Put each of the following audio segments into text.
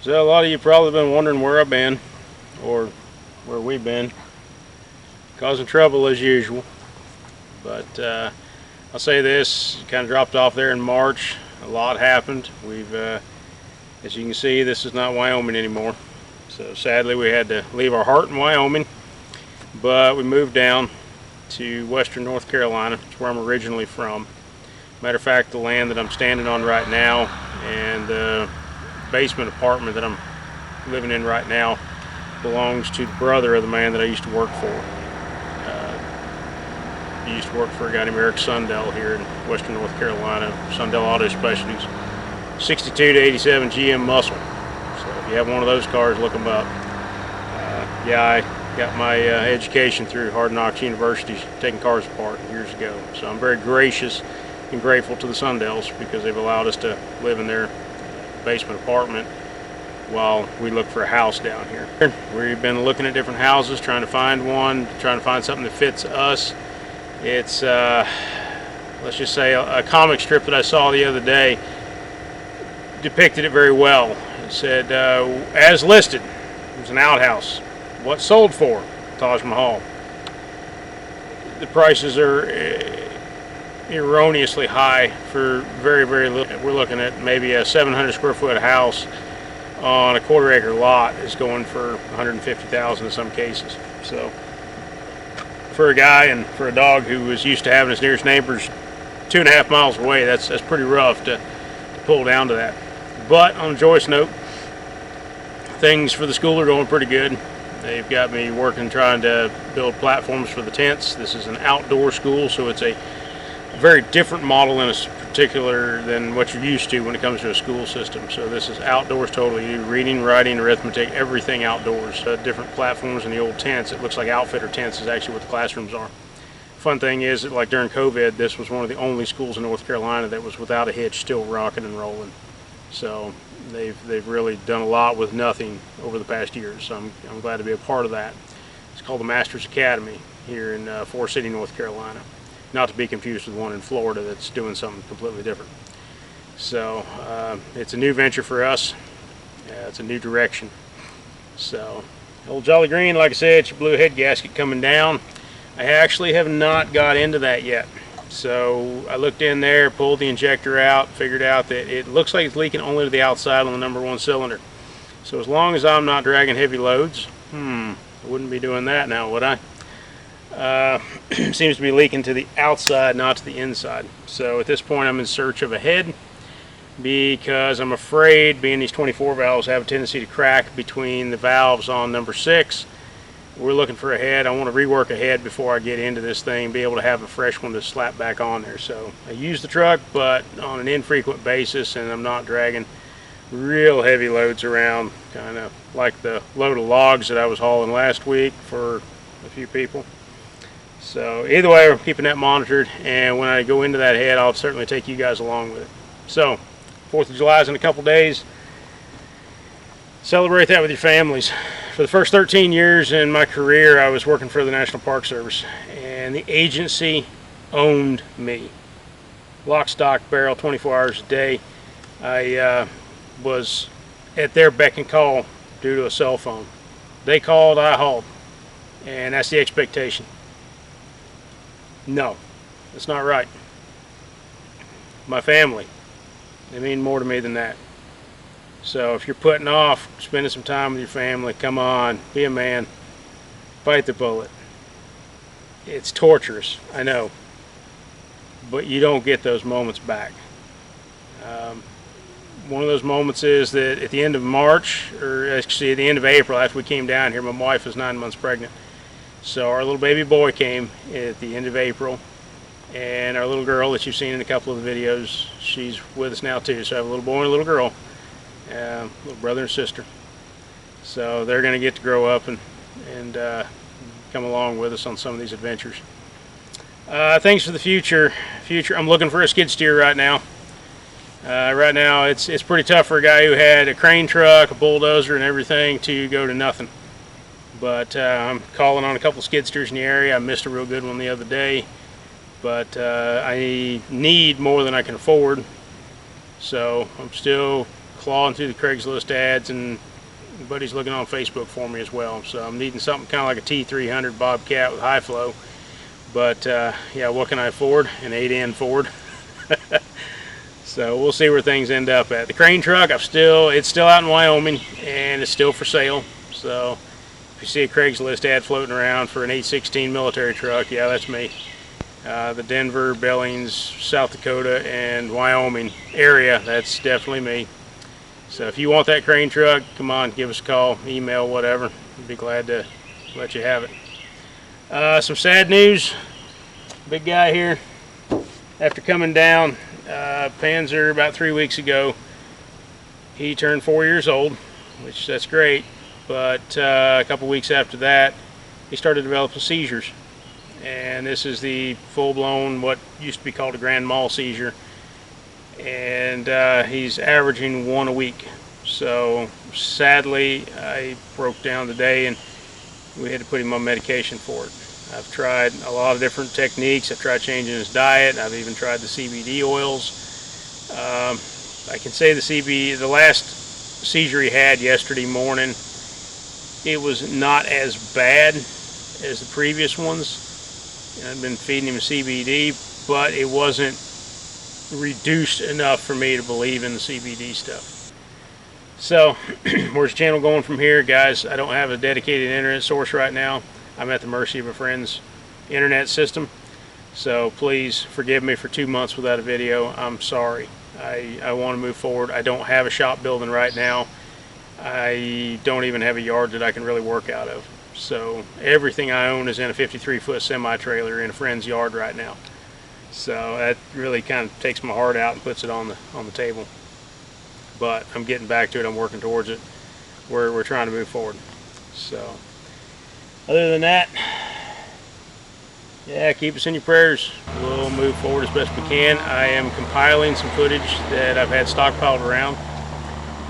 So a lot of you probably been wondering where I've been, or where we've been, causing trouble as usual. But I'll say this, kind of dropped off there in March. A lot happened. As you can see, this is not Wyoming anymore. So sadly we had to leave our heart in Wyoming, but we moved down to western North Carolina. It's where I'm originally from. Matter of fact, the land that I'm standing on right now and the basement apartment that I'm living in right now belongs to the brother of the man that I used to work for. He used to work for a guy named Eric Sundell here in western North Carolina, Sundell Auto Specialties, 62 to 87 GM muscle. So if you have one of those cars, look them up. Yeah, I got my education through Hard Knocks University, taking cars apart years ago. So I'm very gracious and grateful to the Sundells because they've allowed us to live in their basement apartment while we look for a house down here. We've been looking at different houses, trying to find one, trying to find something that fits us. It's, let's just say, a comic strip that I saw the other day depicted it very well. It said, as listed, it was an outhouse. What sold for? Taj Mahal. The prices are erroneously high for very, very little. We're looking at maybe a 700 square foot house on a quarter-acre lot is going for $150,000 in some cases. So for a guy and for a dog who was used to having his nearest neighbors 2.5 miles away, that's pretty rough to pull down to that. But on a joyous note, things for the school are going pretty good. They've got me working trying to build platforms for the tents. This is an outdoor school, so it's a very different model in a particular than what you're used to when it comes to a school system. So this is outdoors totally. You do reading, writing, arithmetic, everything outdoors. Different platforms in the old tents. It looks like outfitter tents is actually what the classrooms are. Fun thing is that, like during COVID, this was one of the only schools in North Carolina that was without a hitch, still rocking and rolling. So they've really done a lot with nothing over the past years. So I'm glad to be a part of that. It's called the Masters Academy here in Forest City, North Carolina. Not to be confused with one in Florida that's doing something completely different. So it's a new venture for us. It's a new direction. So old Jolly Green, like I said, it's your blue head gasket coming down. I actually have not got into that yet. So I looked in there, pulled the injector out, figured out that it looks like it's leaking only to the outside on the #1 cylinder. So as long as I'm not dragging heavy loads, I wouldn't be doing that now, would I? Seems to be leaking to the outside, not to the inside. So at this point I'm in search of a head because I'm afraid, being these 24 valves have a tendency to crack between the valves on #6. We're looking for a head. I want to rework a head before I get into this thing, be able to have a fresh one to slap back on there. So I use the truck, but on an infrequent basis, and I'm not dragging real heavy loads around, kind of like the load of logs that I was hauling last week for a few people. So either way, we're keeping that monitored, and when I go into that head, I'll certainly take you guys along with it. So 4th of July is in a couple days. Celebrate that with your families. For the first 13 years in my career, I was working for the National Park Service, and the agency owned me. Lock, stock, barrel, 24 hours a day. I was at their beck and call due to a cell phone. They called, I hauled, and that's the expectation. No, that's not right. My family, they mean more to me than that. So if you're putting off spending some time with your family, come on, be a man, bite the bullet. It's torturous, I know, but you don't get those moments back. One of those moments is that at the end of March, or actually at the end of April, after we came down here, my wife was 9 months pregnant. So our little baby boy came at the end of April, and our little girl that you've seen in a couple of the videos, she's with us now too. So I have a little boy and a little girl, little brother and sister. So they're going to get to grow up and come along with us on some of these adventures. Things for the future. I'm looking for a skid steer right now. Right now it's pretty tough for a guy who had a crane truck, a bulldozer, and everything to go to nothing. But I'm calling on a couple skid steers in the area. I missed a real good one the other day, but I need more than I can afford. So I'm still clawing through the Craigslist ads, and buddy's looking on Facebook for me as well. So I'm needing something kind of like a T300 Bobcat with high flow. But yeah, what can I afford? An 8N Ford. So we'll see where things end up at. The crane truck, it's still out in Wyoming, and it's still for sale. So if you see a Craigslist ad floating around for an 816 military truck, yeah, that's me. The Denver, Billings, South Dakota, and Wyoming area, that's definitely me. So if you want that crane truck, come on, give us a call, email, whatever. I'd be glad to let you have it. Some sad news. Big guy here, after coming down, Panzer about 3 weeks ago, he turned 4 years old, which that's great. But a couple weeks after that, he started developing seizures. And this is the full-blown, what used to be called a grand mal seizure. And he's averaging one a week. So sadly, I broke down today and we had to put him on medication for it. I've tried a lot of different techniques. I've tried changing his diet. I've even tried the CBD oils. I can say the last seizure he had yesterday morning, it was not as bad as the previous ones. I've been feeding him CBD, but it wasn't reduced enough for me to believe in the CBD stuff. So, where's the channel going from here, guys? I don't have a dedicated internet source right now. I'm at the mercy of a friend's internet system. So please forgive me for 2 months without a video. I'm sorry. I want to move forward. I don't have a shop building right now. I don't even have a yard that I can really work out of. So everything I own is in a 53-foot semi-trailer in a friend's yard right now. So that really kind of takes my heart out and puts it on the table. But I'm getting back to it. I'm working towards it. We're trying to move forward. So other than that, yeah, keep us in your prayers. We'll move forward as best we can. I am compiling some footage that I've had stockpiled around.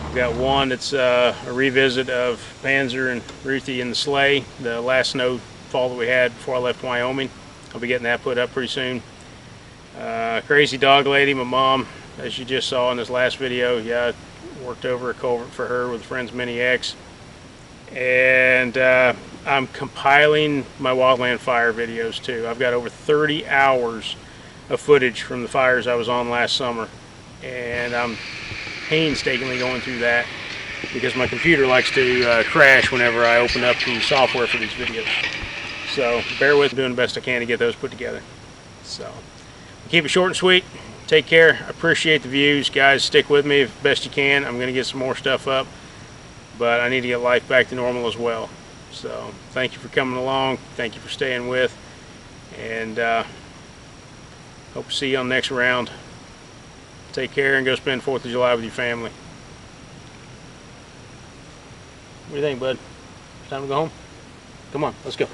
I've got one that's a revisit of Panzer and Ruthie in the sleigh, the last snowfall that we had before I left Wyoming. I'll be getting that put up pretty soon. Crazy dog lady, my mom, as you just saw in this last video, yeah, I worked over a culvert for her with a friend's Mini X. And I'm compiling my wildland fire videos too. I've got over 30 hours of footage from the fires I was on last summer, and I'm painstakingly going through that because my computer likes to crash whenever I open up the software for these videos. So bear with me, doing the best I can to get those put together. So keep it short and sweet. Take care. I appreciate the views, guys. Stick with me as best you can. I'm going to get some more stuff up, but I need to get life back to normal as well. So thank you for coming along. Thank you for staying with, and hope to see you on the next round. Take care and go spend 4th of July with your family. What do you think, bud? Time to go home? Come on, let's go.